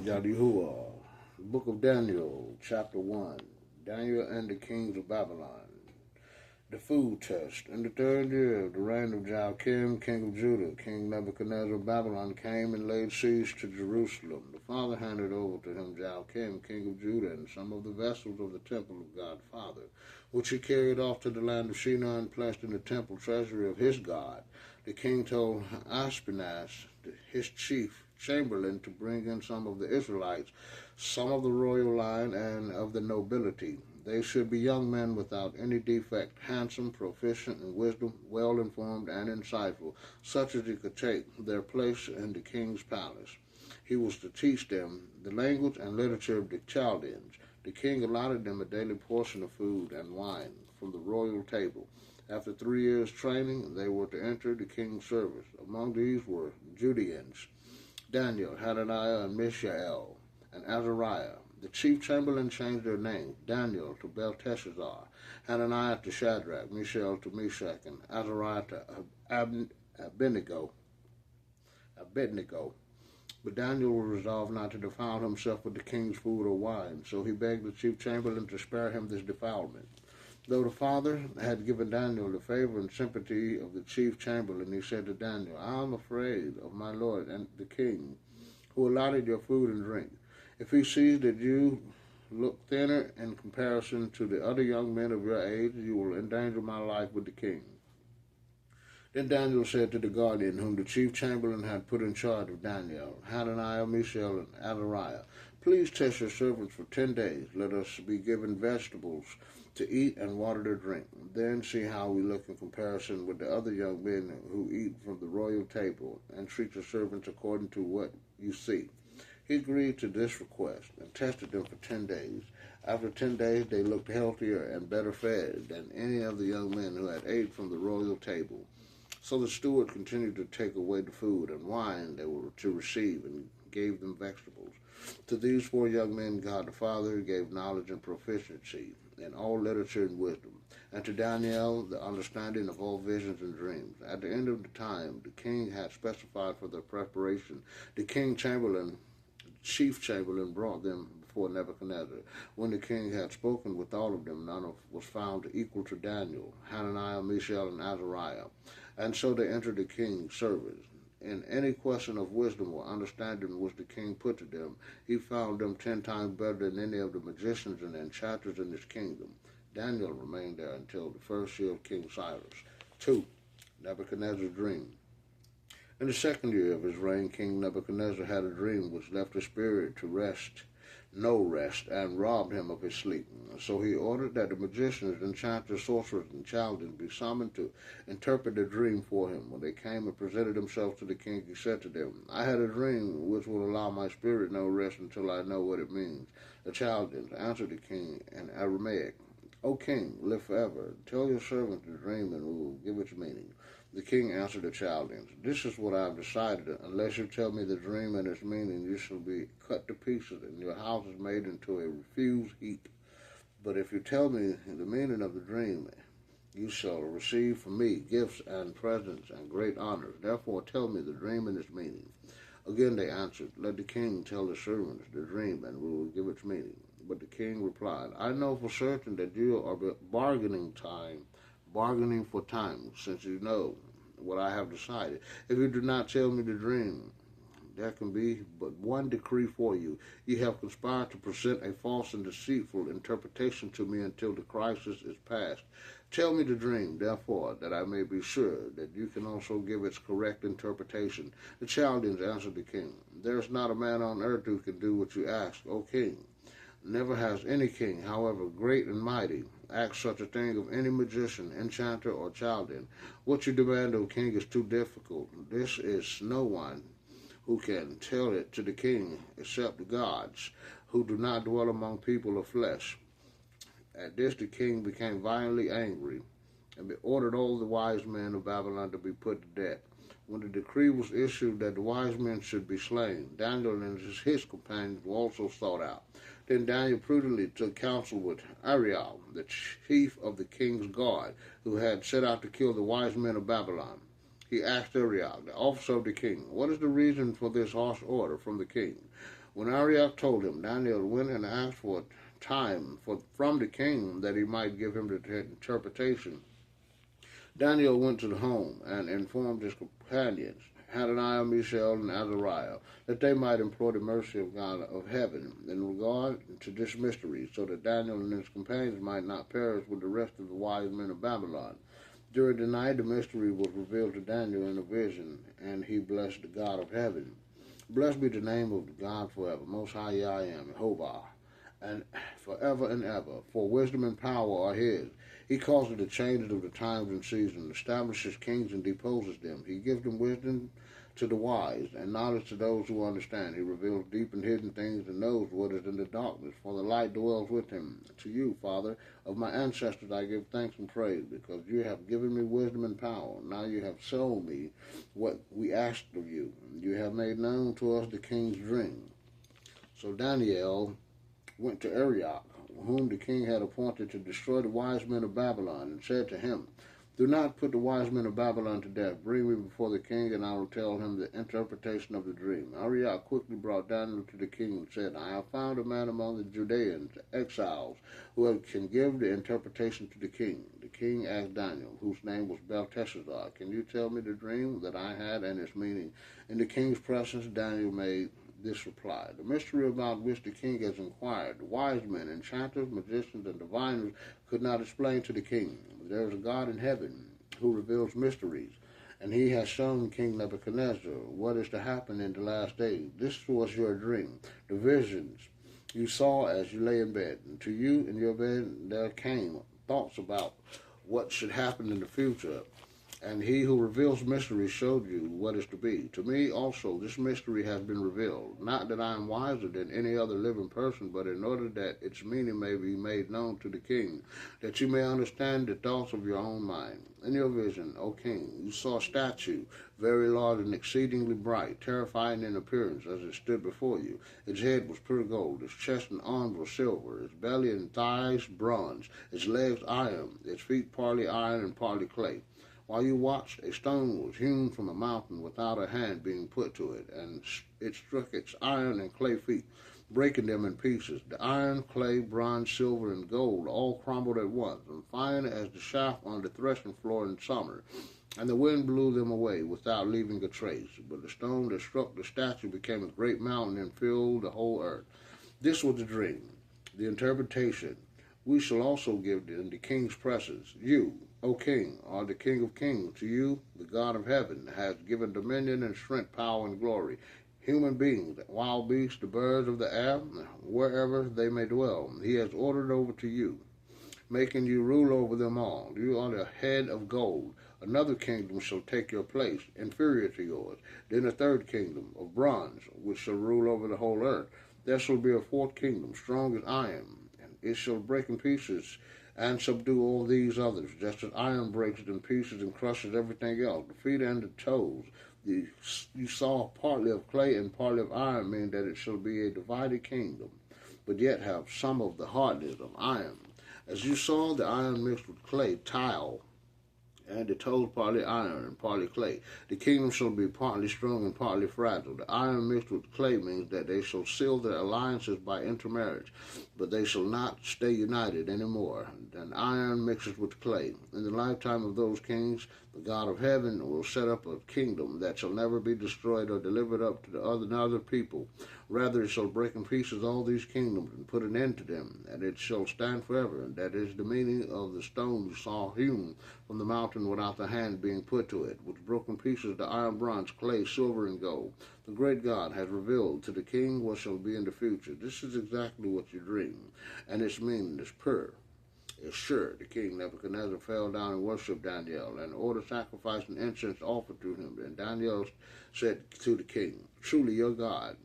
Yahuwah, Book of Daniel, Chapter 1. Daniel and the Kings of Babylon. The food test. In the third year of the reign of Joachim, king of Judah, King Nebuchadnezzar of Babylon came and laid siege to Jerusalem. The Father handed over to him Joachim, king of Judah, and some of the vessels of the temple of God Father, which he carried off to the land of Shinar and placed in the temple treasury of his God. The king told Ashpenaz, his chief chamberlain, to bring in some of the Israelites, some of the royal line and of the nobility. They should be young men without any defect, handsome, proficient in wisdom, well-informed, and insightful, such as he could take their place in the king's palace. He was to teach them the language and literature of the Chaldeans. The king allotted them a daily portion of food and wine from the royal table. After 3 years' training, they were to enter the king's service. Among these were Judeans, Daniel, Hananiah, and Mishael, and Azariah. The chief chamberlain changed their name, Daniel to Belteshazzar, Hananiah to Shadrach, Mishael to Meshach, and Azariah to Abednego. But Daniel resolved not to defile himself with the king's food or wine, so he begged the chief chamberlain to spare him this defilement. Though the father had given Daniel the favor and sympathy of the chief chamberlain, he said to Daniel, I am afraid of my lord and the king, who allotted your food and drink. If he sees that you look thinner in comparison to the other young men of your age, you will endanger my life with the king. Then Daniel said to the guardian, whom the chief chamberlain had put in charge of Daniel, Hananiah, Mishael, and Azariah, please test your servants for 10 days. Let us be given vegetables to eat and water to drink. Then see how we look in comparison with the other young men who eat from the royal table, and treat your servants according to what you see. He agreed to this request and tested them for 10 days. After 10 days, they looked healthier and better fed than any of the young men who had ate from the royal table. So the steward continued to take away the food and wine they were to receive, and gave them vegetables. To these 4 young men, God the Father gave knowledge and proficiency in all literature and wisdom, and to Daniel the understanding of all visions and dreams. At the end of the time the king had specified for their preparation, the chief chamberlain brought them before Nebuchadnezzar. When the king had spoken with all of them, none was found equal to Daniel, Hananiah, Mishael, and Azariah. And so they entered the king's service. In any question of wisdom or understanding which the king put to them, he found them 10 times better than any of the magicians and enchanters in his kingdom. Daniel remained there until the first year of King Cyrus. 2. Nebuchadnezzar's dream. In the 2nd year of his reign, King Nebuchadnezzar had a dream which left his spirit to no rest, and robbed him of his sleep. So he ordered that the magicians, enchanters, sorcerers, and Chaldeans be summoned to interpret the dream for him. When they came and presented themselves to the king, he said to them, I had a dream which will allow my spirit no rest until I know what it means. The Chaldeans answered the king in Aramaic, O king, live forever. Tell your servant the dream, and we will give its meaning. The king answered the Chaldeans, This is what I have decided. Unless you tell me the dream and its meaning, you shall be cut to pieces, and your house is made into a refuse heap. But if you tell me the meaning of the dream, you shall receive from me gifts and presents and great honors. Therefore tell me the dream and its meaning. Again they answered, Let the king tell the servants the dream, and we will give its meaning. But the king replied, I know for certain that you are bargaining for time, since you know what I have decided. If you do not tell me the dream, there can be but one decree for you. You have conspired to present a false and deceitful interpretation to me until the crisis is past. Tell me the dream, therefore, that I may be sure that you can also give its correct interpretation. The Chaldeans answered the king, There is not a man on earth who can do what you ask, O king. Never has any king, however great and mighty, asked such a thing of any magician, enchanter, or Chaldean. What you demand, O king, is too difficult. This is no one who can tell it to the king except the gods, who do not dwell among people of flesh. At this the king became violently angry, and ordered all the wise men of Babylon to be put to death. When the decree was issued that the wise men should be slain, Daniel and his companions were also sought out. Then Daniel prudently took counsel with Ariel, the chief of the king's guard, who had set out to kill the wise men of Babylon. He asked Ariel, the officer of the king, What is the reason for this harsh order from the king? When Arioch told him, Daniel went and asked for time from the king that he might give him the interpretation. Daniel went to the home and informed his companions, Hananiah, Mishael, and Azariah, that they might implore the mercy of God of heaven in regard to this mystery, so that Daniel and his companions might not perish with the rest of the wise men of Babylon. During the night, the mystery was revealed to Daniel in a vision, and he blessed the God of heaven. Blessed be the name of the God forever, Most High I am, Jehovah, and forever and ever. For wisdom and power are his. He causes the changes of the times and seasons, establishes kings and deposes them. He gives them wisdom to the wise, and knowledge to those who understand. He reveals deep and hidden things and knows what is in the darkness, for the light dwells with him. To you, Father, of my ancestors I give thanks and praise, because you have given me wisdom and power. Now you have shown me what we asked of you. You have made known to us the king's dream. So Daniel went to Arioch, whom the king had appointed to destroy the wise men of Babylon, and said to him, Do not put the wise men of Babylon to death. Bring me before the king, and I will tell him the interpretation of the dream. Arioch quickly brought Daniel to the king and said, I have found a man among the Judeans, exiles, who can give the interpretation to the king. The king asked Daniel, whose name was Belteshazzar, Can you tell me the dream that I had and its meaning? In the king's presence, Daniel made this reply, The mystery about which the king has inquired, the wise men, enchanters, magicians, and diviners could not explain to the king. There is a God in heaven who reveals mysteries, and he has shown King Nebuchadnezzar what is to happen in the last days. This was your dream, the visions you saw as you lay in bed. And to you in your bed there came thoughts about what should happen in the future. And he who reveals mysteries showed you what is to be. To me also this mystery has been revealed, not that I am wiser than any other living person, but in order that its meaning may be made known to the king, that you may understand the thoughts of your own mind. In your vision, O king, you saw a statue, very large and exceedingly bright, terrifying in appearance as it stood before you. Its head was pure gold, its chest and arms were silver, its belly and thighs bronze, its legs iron, its feet partly iron and partly clay. While you watched, a stone was hewn from a mountain without a hand being put to it, and it struck its iron and clay feet, breaking them in pieces. The iron, clay, bronze, silver, and gold all crumbled at once, and fine as the shaft on the threshing floor in summer, and the wind blew them away without leaving a trace. But the stone that struck the statue became a great mountain and filled the whole earth. This was the dream. The interpretation we shall also give in the king's presence. You, O king, are the king of kings. To you, the God of heaven, has given dominion and strength, power and glory. Human beings, wild beasts, the birds of the air, wherever they may dwell, he has ordered over to you, making you rule over them all. You are the head of gold. Another kingdom shall take your place, inferior to yours. Then a third kingdom of bronze, which shall rule over the whole earth. There shall be a fourth kingdom, strong as iron, and it shall break in pieces and subdue all these others, just as iron breaks it in pieces and crushes everything else, the feet and the toes. You saw partly of clay and partly of iron, meaning that it shall be a divided kingdom, but yet have some of the hardness of iron. As you saw the iron mixed with clay, tile, and the toes partly iron and partly clay. The kingdom shall be partly strong and partly fragile. The iron mixed with clay means that they shall seal their alliances by intermarriage, but they shall not stay united anymore. And iron mixes with clay. In the lifetime of those kings, the God of heaven will set up a kingdom that shall never be destroyed or delivered up to the other people. Rather, it shall break in pieces all these kingdoms and put an end to them, and it shall stand forever. And that is the meaning of the stone you saw hewn from the mountain without the hand being put to it, which broke in pieces the iron, bronze, clay, silver, and gold. The great God has revealed to the king what shall be in the future. This is exactly what you dreamed, and its meaning is pure. Is sure. The king Nebuchadnezzar fell down and worshipped Daniel, and ordered sacrifice and incense offered to him. And Daniel said to the king, Truly your God.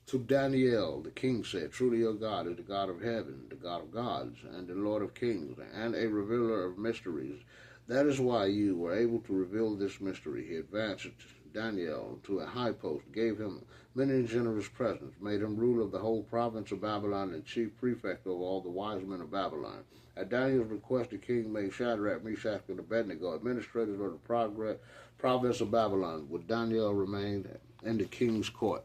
To Daniel, the king said, Truly your God is the God of heaven, the God of gods, and the Lord of kings, and a revealer of mysteries. That is why you were able to reveal this mystery. He advanced Daniel to a high post, gave him many generous presents, made him ruler of the whole province of Babylon and chief prefect over all the wise men of Babylon. At Daniel's request, the king made Shadrach, Meshach, and Abednego administrators of the province of Babylon, where Daniel remained in the king's court.